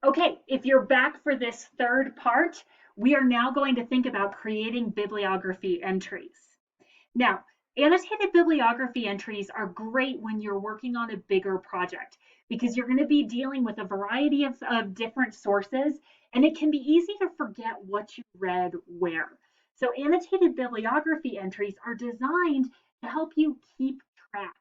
Okay, if you're back for this third part, we are now going to think about creating bibliography entries. Now, annotated bibliography entries are great when you're working on a bigger project because you're going to be dealing with a variety of different sources, and it can be easy to forget what you read where. So annotated bibliography entries are designed to help you keep track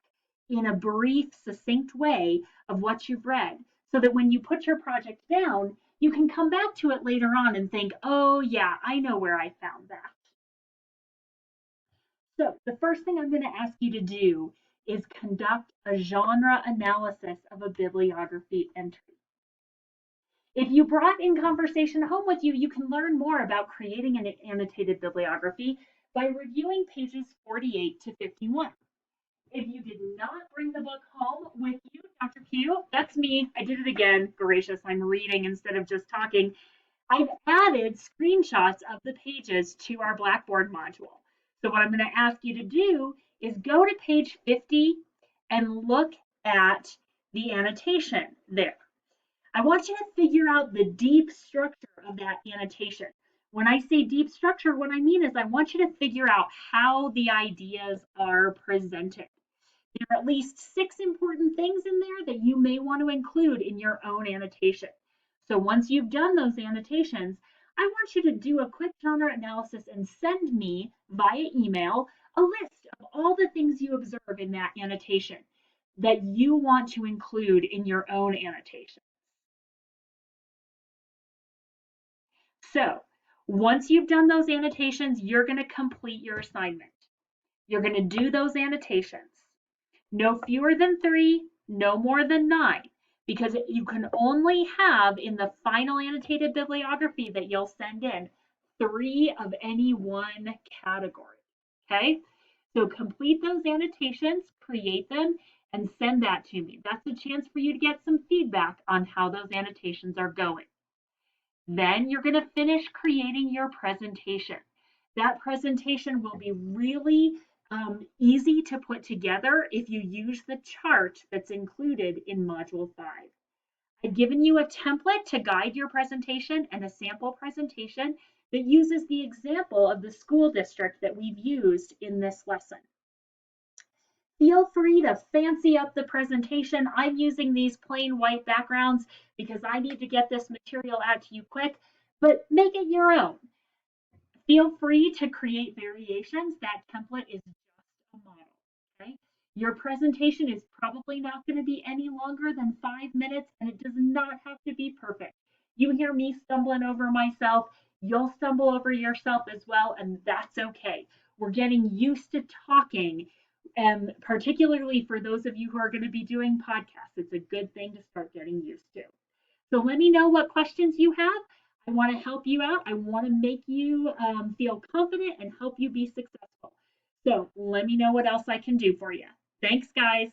in a brief, succinct way of what you've read so that when you put your project down, you can come back to it later on and think, oh, yeah, I know where I found that. So the first thing I'm going to ask you to do is conduct a genre analysis of a bibliography entry. If you brought in conversation home with you, you can learn more about creating an annotated bibliography by reviewing pages 48 to 51. If you did not bring the book home with you, Dr. Q, that's me. I did it again. Gracious, I'm reading instead of just talking. I've added screenshots of the pages to our Blackboard module. So what I'm going to ask you to do is go to page 50 and look at the annotation there. I want you to figure out the deep structure of that annotation. When I say deep structure, what I mean is I want you to figure out how the ideas are presented. There are at least 6 important things in there that you may want to include in your own annotation. So once you've done those annotations, I want you to do a quick genre analysis and send me via email a list of all the things you observe in that annotation that you want to include in your own annotation. So once you've done those annotations, you're going to complete your assignment. You're going to do those annotations. No fewer than 3, no more than 9, because you can only have in the final annotated bibliography that you'll send in 3 of any one category. Okay, so complete those annotations, create them, and send that to me. That's a chance for you to get some feedback on how those annotations are going. Then you're going to finish creating your presentation. That presentation will be really easy to put together if you use the chart that's included in Module 5. I've given you a template to guide your presentation and a sample presentation that uses the example of the school district that we've used in this lesson. Feel free to fancy up the presentation. I'm using these plain white backgrounds because I need to get this material out to you quick, but make it your own. Feel free to create variations. That template is just a model, okay? Your presentation is probably not going to be any longer than 5 minutes, and it does not have to be perfect. You hear me stumbling over myself, you'll stumble over yourself as well, and that's okay. We're getting used to talking, and particularly for those of you who are going to be doing podcasts, it's a good thing to start getting used to. So let me know what questions you have. I want to help you out. I want to make you feel confident and help you be successful. So let me know what else I can do for you. Thanks, guys.